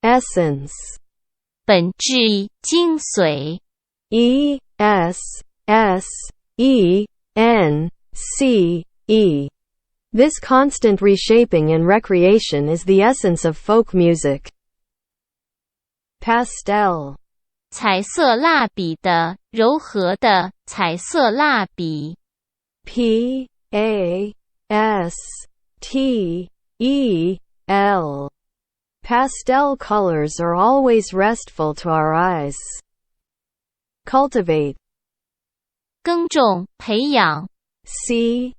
essence, 本质、精髓。essence. This constant reshaping and recreation is the essence of folk music. Pastel. 彩色蜡笔的，柔和的，彩色蜡笔。Pastel. Pastel colors are always restful to our eyes. Cultivate. 耕种、培养。Cultivate.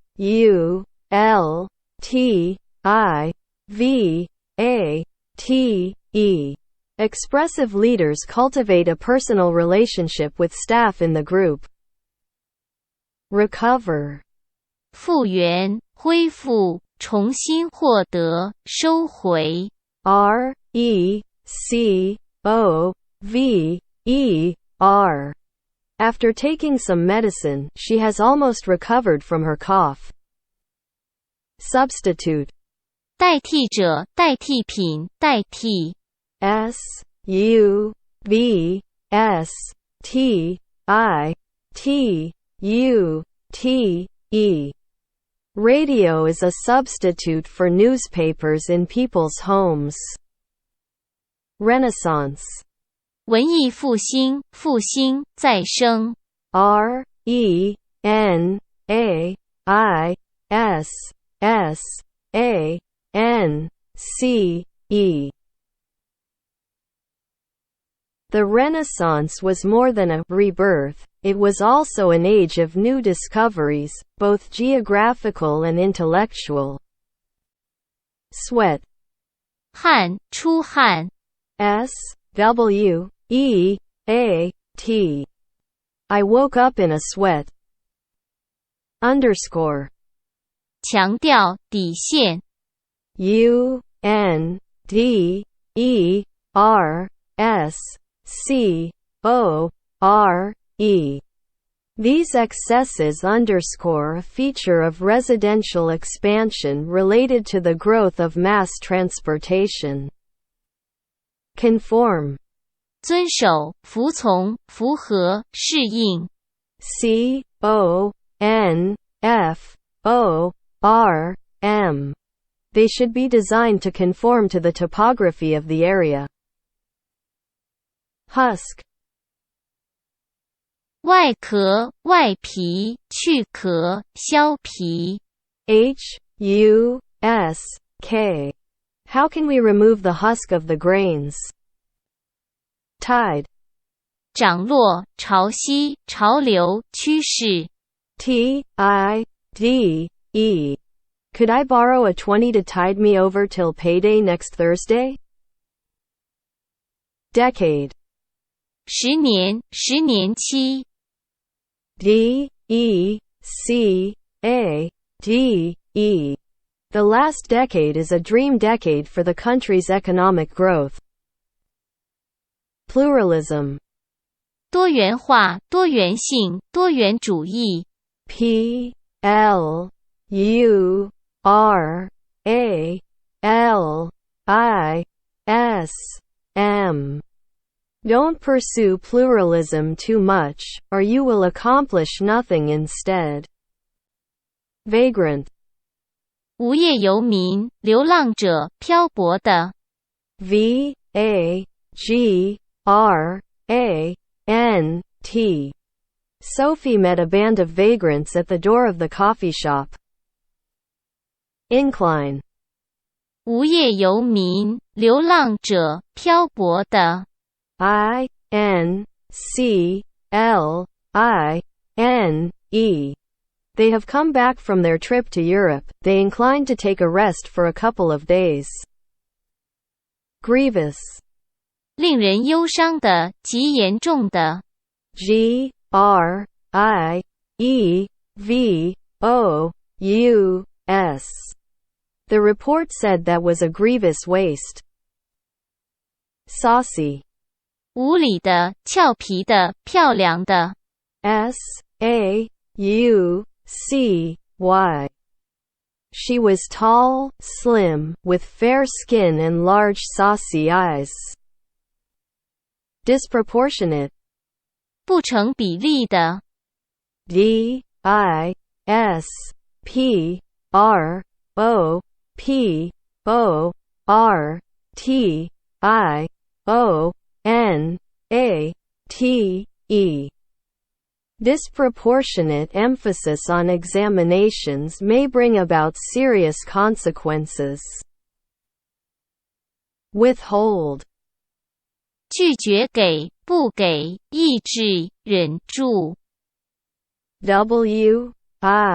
Expressive leaders cultivate a personal relationship with staff in the group. Recover. 复原、恢复、重新获得、收回。Recover. After taking some medicine, she has almost recovered from her cough. Substitute. 代替者、代替品、代替。Substitute. Radio is a substitute for newspapers in people's homes. Renaissance. 文艺复兴、复兴、再生。Renaissance. The Renaissance was more than a rebirth, it was also an age of new discoveries, both geographical and intellectual. Sweat. 汗、出汗。Sweat. I woke up in a sweat. Underscore. 强调、底线。UNDERSCORE. These excesses underscore a feature of residential expansion related to the growth of mass transportation. Conform. 遵守、服从、符合、适应。CONFORM. They should be designed to conform to the topography of the area. Husk. 外壳、外皮、去壳、削皮。HUSK. How can we remove the husk of the grains? Tide. 涨落、潮汐、潮流、趋势。TIDE. Could I borrow a 20 to tide me over till payday next Thursday? Decade. 10年、10年期。DECADE. The last decade is a dream decade for the country's economic growth. Pluralism. 多元化、多元性、多元主义。PLURALISM. Don't pursue pluralism too much, or you will accomplish nothing instead. Vagrant. 无业游民、流浪者、漂泊的。VAGRANT. Sophie met a band of vagrants at the door of the coffee shop. Incline. 无业游民、流浪者、漂泊的。INCLINE. They have come back from their trip to Europe, they inclined to take a rest for a couple of days. Grievous. 令人忧伤的、极严重的。GRIEVOUS. The report said that was a grievous waste. Saucy. 无理的、俏皮的、漂亮的。SAUCY. She was tall, slim, with fair skin and large saucy eyes. Disproportionate. 不成比例的 disproportionate. Disproportionate emphasis on examinations may bring about serious consequences. Withhold. 拒绝给、不给、抑制、忍住 withhold.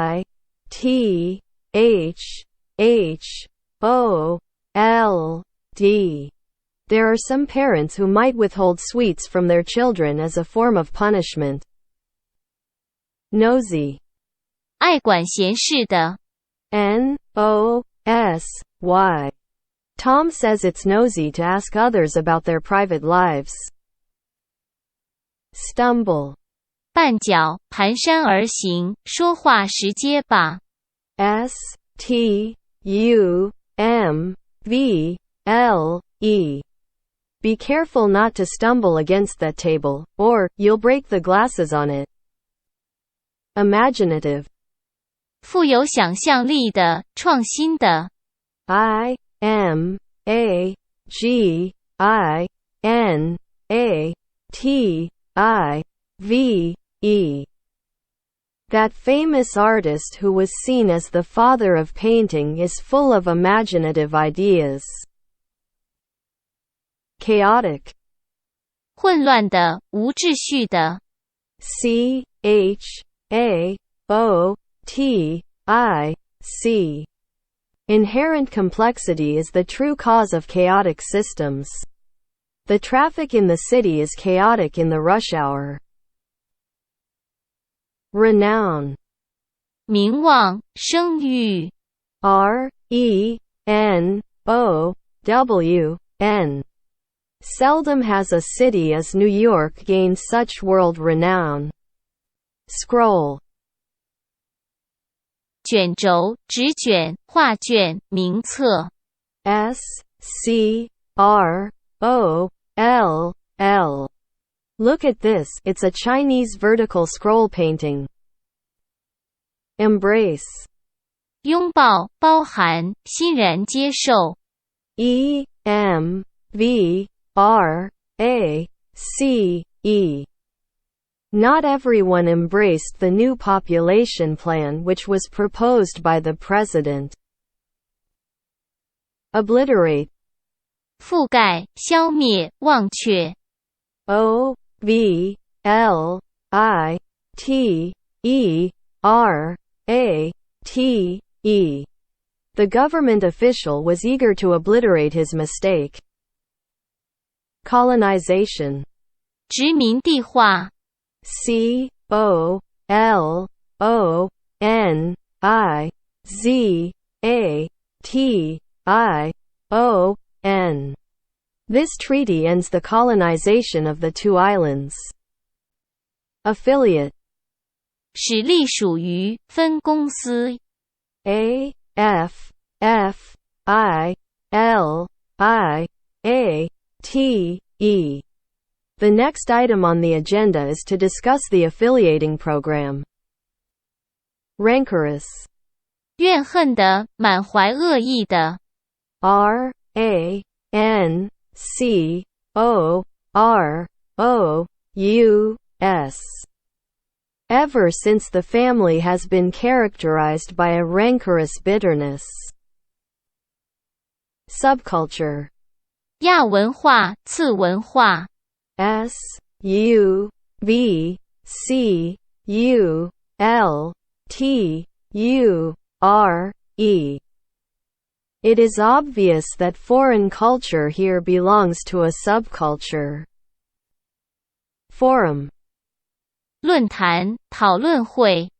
There are some parents who might withhold sweets from their children as a form of punishment. Nosy. 爱管闲事的 Nosy. Tom says it's nosy to ask others about their private lives. Stumble. 绊脚、蹒跚而行，说话时结巴 Stumble. Be careful not to stumble against that table, or you'll break the glasses on it. Imaginative. 富有想象力的、创新的 Imagination. That famous artist who was seen as the father of painting is full of imaginative ideas. Chaotic. 混乱的、无秩序的 Chaotic. Inherent complexity is the true cause of chaotic systems. The traffic in the city is chaotic in the rush hour. Renown. 名望、声誉 Renown. Seldom has a city as New York gained such world renown. Scroll. 卷轴、纸卷、画卷、名册 Scroll. Look at this, it's a Chinese vertical scroll painting. Embrace. 拥抱、包含、欣然接受 Embrace. Not everyone embraced the new population plan which was proposed by the president. Obliterate. 覆盖、消灭、忘却 Obliterate. The government official was eager to obliterate his mistake. Colonization. 殖民地化 Colonization. This treaty ends the colonization of the two islands. Affiliate. 使隶属于、分公司 Affiliate. The next item on the agenda is to discuss the affiliating program. Rancorous. 怨恨的、满怀恶意的 Rancorous. Ever since the family has been characterized by a rancorous bitterness. Subculture. 亚文化、次文化 Subculture. It is obvious that foreign culture here belongs to a subculture. Forum. 论坛、讨论会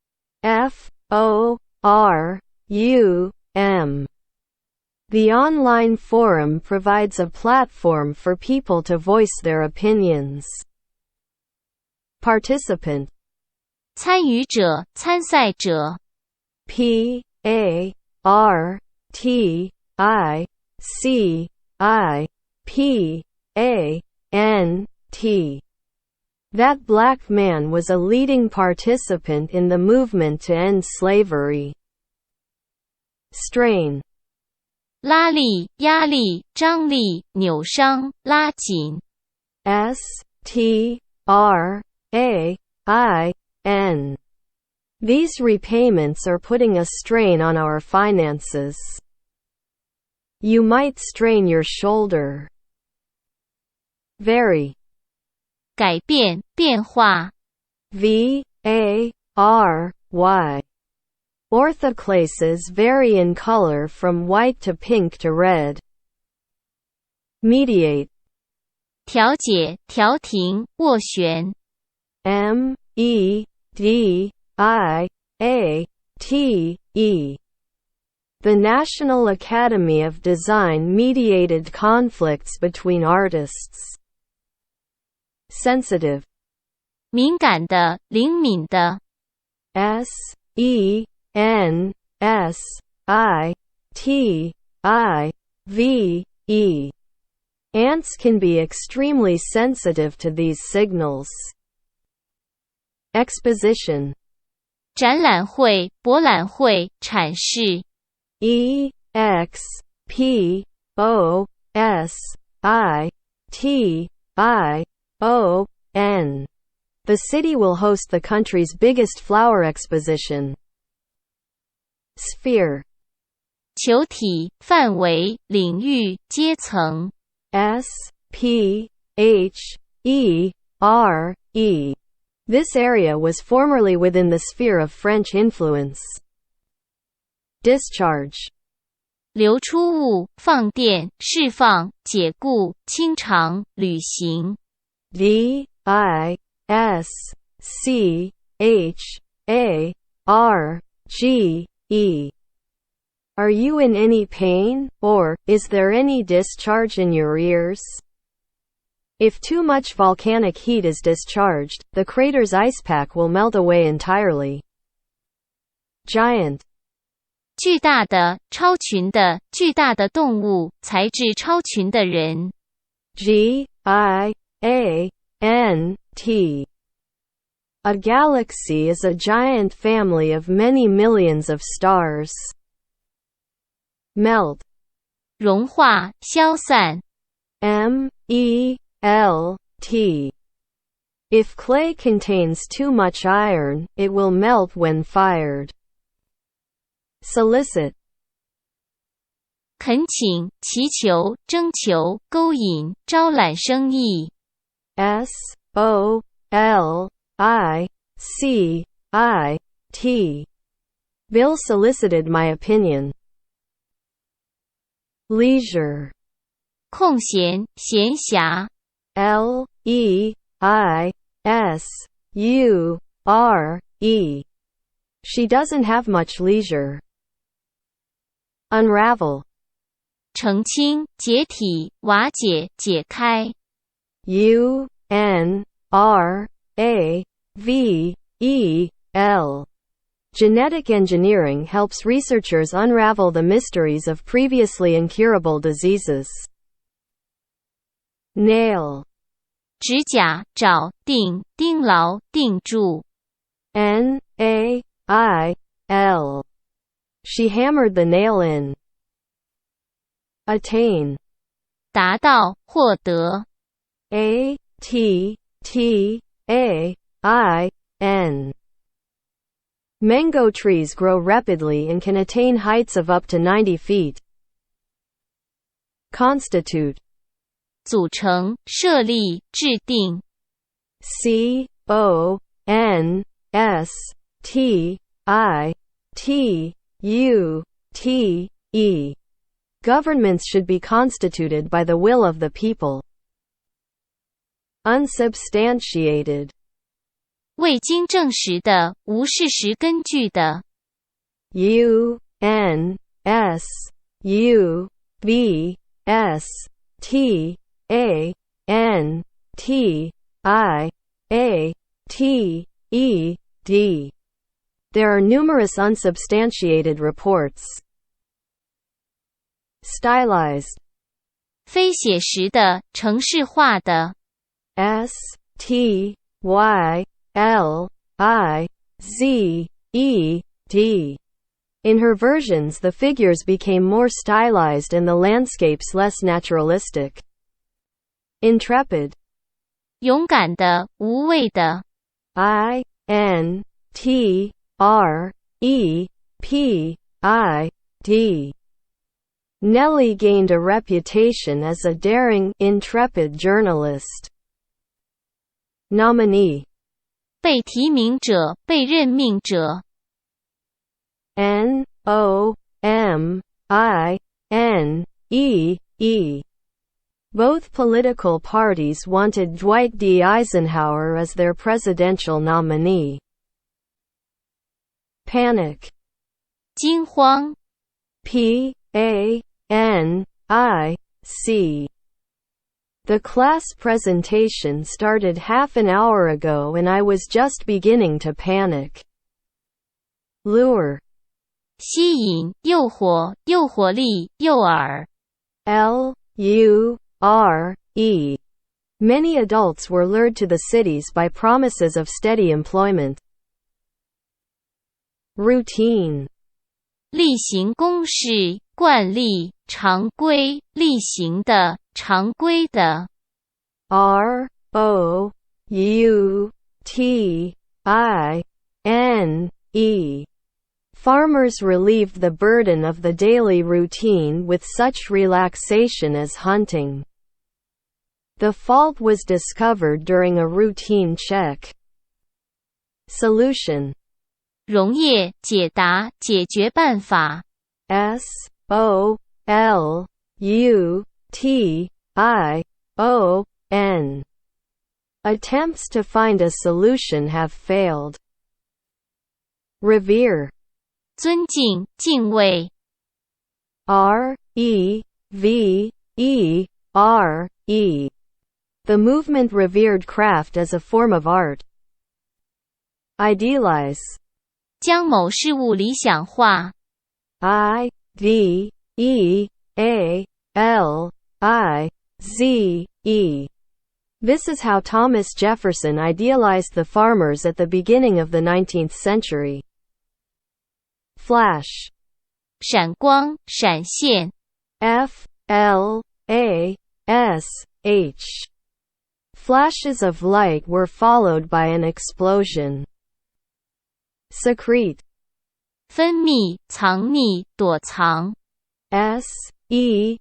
Forum. The online forum provides a platform for people to voice their opinions. Participant. 参与者、参赛者 Participant. R T I C I P A N T. That black man was a leading participant in the movement to end slavery. Strain. 拉力、压力、张力、扭伤、拉紧。Strain. These repayments are putting a strain on our finances. You might strain your shoulder. Vary. 改变、变化。Vary. Orthoclases vary in color from white to pink to red. Mediate. 调节、调停、斡旋。Mediate. The National Academy of Design mediated conflicts between artists. Sensitive. 敏感的、灵敏的。Sensitive. Ants can be extremely sensitive to these signals. Exposition. 展览会、博览会、阐释。Exposition. The city will host the country's biggest flower exposition. Sphere. 球体、范围、领域、阶层。Sphere. This area was formerly within the sphere of French influence. Discharge. 流出物、放電、釋放、解雇、清償、履行。Discharge. Are you in any pain, or is there any discharge in your ears? If too much volcanic heat is discharged, the crater's ice pack will melt away entirely. Giant. 巨大的、超群的、巨大的动物、材质超群的人。Giant. A galaxy is a giant family of many millions of stars. Melt. 融化、消散。Melt. If clay contains too much iron, it will melt when fired. Solicit. 恳请、祈求、征求、勾引、招揽生意。Solicit. Bill solicited my opinion. Leisure. 空闲、闲暇。Leisure. She doesn't have much leisure. Unravel. 澄清、解体、瓦解、解开。Unravel. Genetic engineering helps researchers unravel the mysteries of previously incurable diseases. Nail. 指甲、爪、钉、钉牢、定住。Nail. She hammered the nail in. Attain. 达到、获得。Attain. Mango trees grow rapidly and can attain heights of up to 90 feet. Constitute. 组成、设立、制定。Constitute. Governments should be constituted by the will of the people. Unsubstantiated. 未经证实的、无事实根据的。Unsustantiated. There are numerous unsubstantiated reports. stylized, 非写实的、程式化的。stylized. In her versions the figures became more stylized and the landscapes less naturalistic. Intrepid. 勇敢的、无畏的。INTREPID. Nellie gained a reputation as a daring, intrepid journalist. Nominee. 被提名者、被任命者。NOMINEE. Both political parties wanted Dwight D. Eisenhower as their presidential nominee. Panic. 惊慌。PANIC. The class presentation started half an hour ago and I was just beginning to panic. Lure. 吸引、诱惑、诱惑力、诱饵。LURE. Many adults were lured to the cities by promises of steady employment. Routine. 例行公事、惯例、常规、例行的、常规的。ROUTINE. Farmers relieved the burden of the daily routine with such relaxation as hunting. The fault was discovered during a routine check. Solution. 溶液、解答、解决办法。SOLUTION. Attempts to find a solution have failed. Revere. 尊敬、敬畏。REVERE. The movement revered craft as a form of art. Idealize. 将某事物理想化。IDEALIZE. This is how Thomas Jefferson idealized the farmers at the beginning of the 19th century. Flash. 闪光、闪现。FLASH. Flashes of light were followed by an explosion. Secrete. 分泌、藏匿、躲藏。SECRETE.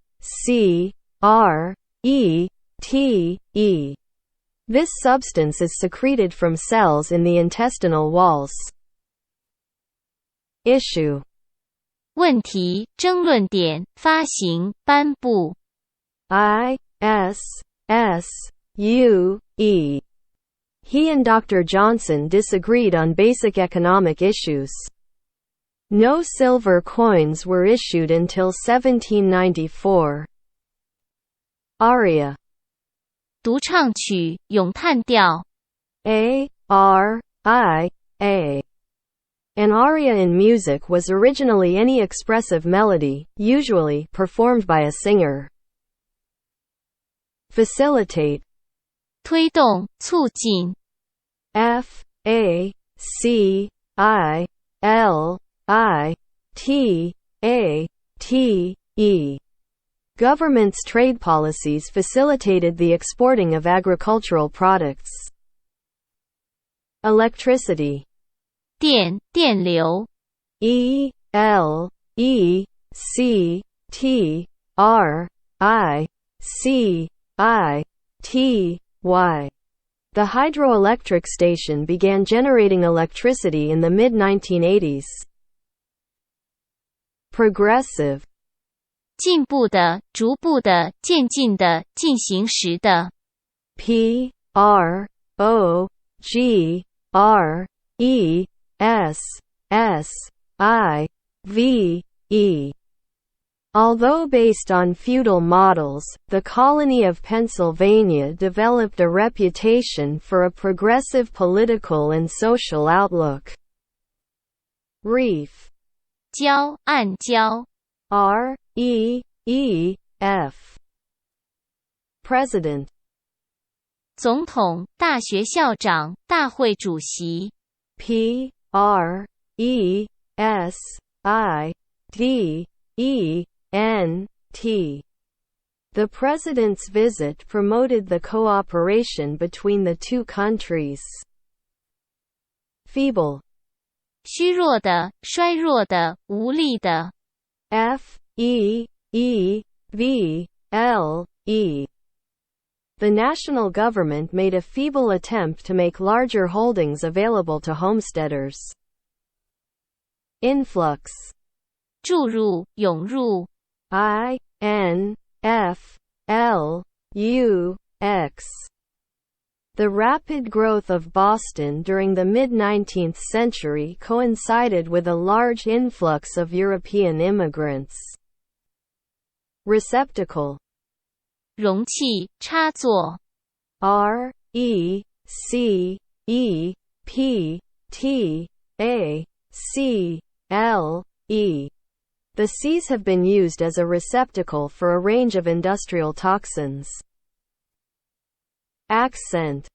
This substance is secreted from cells in the intestinal walls. Issue. 问题、争论点、发行、颁布。ISSUE. He and Dr. Johnson disagreed on basic economic issues. No silver coins were issued until 1794. Aria. 独唱曲、咏叹调。ARIA. An aria in music was originally any expressive melody, usually performed by a singer. Facilitate. 推动、促进。FACILITATE. Government's trade policies facilitated the exporting of agricultural products. Electricity. 电、电流。ELECTRICITY. The hydroelectric station began generating electricity in the mid-1980s. Progressive. 进步的、逐步的、渐进的、进行时的。PROGRESSIVE. Although based on feudal models, the colony of Pennsylvania developed a reputation for a progressive political and social outlook. Reef. 礁、暗礁。REEF. President. 总统、大学校长、大会主席。President. The president's visit promoted the cooperation between the two countries. Feeble. 虚弱的、衰弱的、无力的。Feeble. The national government made a feeble attempt to make larger holdings available to homesteaders. Influx. 注入、涌入。Influx. The rapid growth of Boston during the mid-19th century coincided with a large influx of European immigrants. Receptacle. 容器、插座。Receptacle. The Cs have been used as a receptacle for a range of industrial toxins. Accent.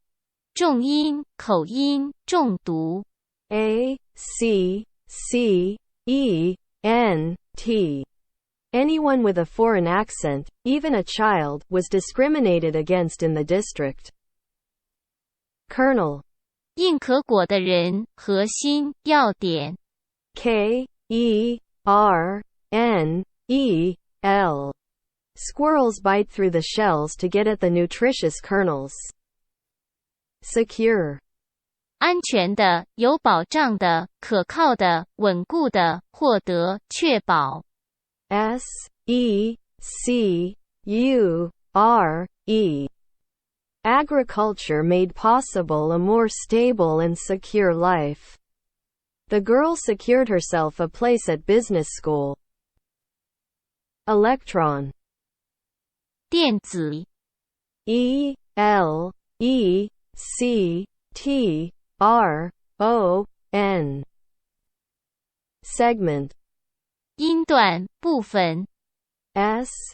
重音、口音、中毒。Accent. Anyone with a foreign accent, even a child, was discriminated against in the district. Kernel. 硬壳果的人，核心、要点。Kernel. Squirrels bite through the shells to get at the nutritious kernels. Secure. 安全的、有保障的、可靠的、稳固的、获得、确保。Secure. Agriculture made possible a more stable and secure life. The girl secured herself a place at business school. Electron. 电子。Electron. Segment. 音段、部分。Segment.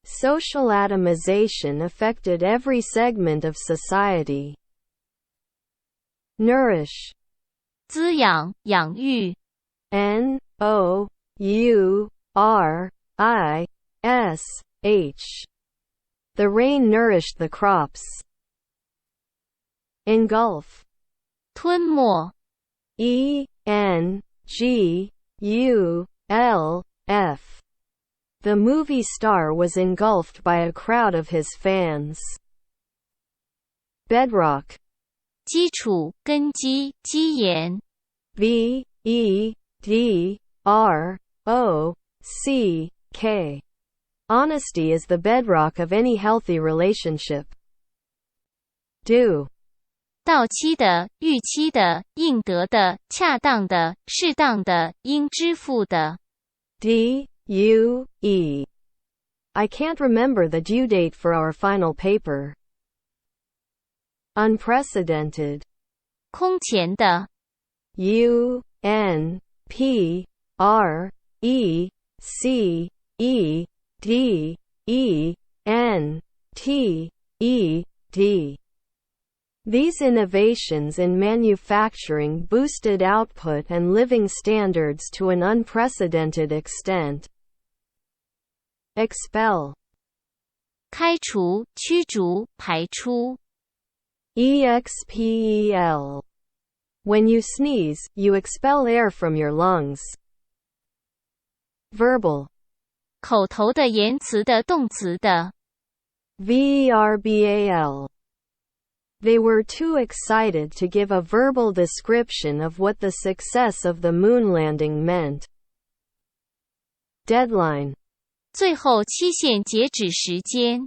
Social atomization affected every segment of society. Nourish. 滋养、养育。Nourish. The rain nourished the crops. Engulf. 吞没。Engulf. The movie star was engulfed by a crowd of his fans. Bedrock. 基础、根基、基岩。Bedrock. Honesty is the bedrock of any healthy relationship. Due. 到期的、预期的、应得的、恰当的、适当的、应支付的。Due. I can't remember the due date for our final paper. Unprecedented. 空前的。Unprecedented. These innovations in manufacturing boosted output and living standards to an unprecedented extent. Expel. 开除、驱逐、排出。Expel. When you sneeze, you expel air from your lungs. Verbal. 口头的、言辞的、动词的。Verbal. They were too excited to give a verbal description of what the success of the moon landing meant. Deadline. 最后期限截止时间。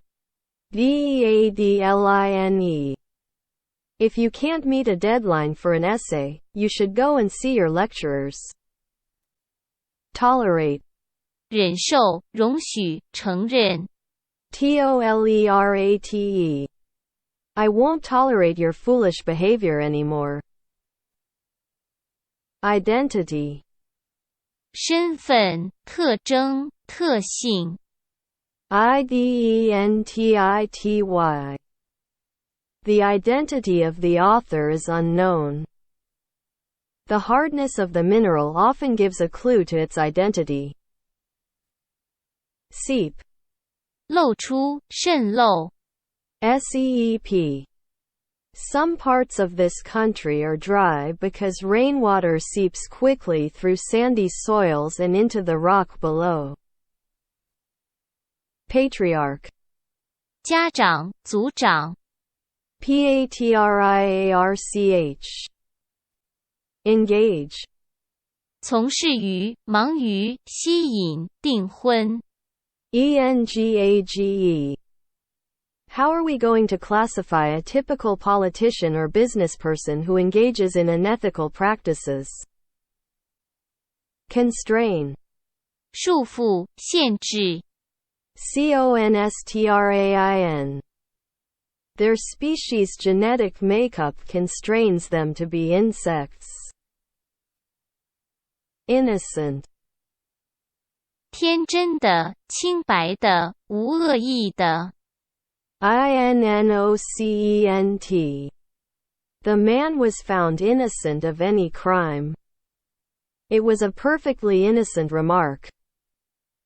Deadline. If you can't meet a deadline for an essay, you should go and see your lecturers. Tolerate. 忍受、容许、承认。Tolerate. I won't tolerate your foolish behavior anymore. identity, 身份、特征、特性。 identity. The identity of the author is unknown. The hardness of the mineral often gives a clue to its identity. Seep, 露出、渗漏。 seep. Some parts of this country are dry because rainwater seeps quickly through sandy soils and into the rock below. Patriarch, 家长、族长。 patriarch. Engage, 从事于、忙于、吸引、订婚。 engage. How are we going to classify a typical politician or businessperson who engages in unethical practices? Constrain, 束缚、限制。 constrain. Their species' genetic makeup constrains them to be insects. Innocent, 天真的、清白的、无恶意的。 innocent. The man was found innocent of any crime. It was a perfectly innocent remark.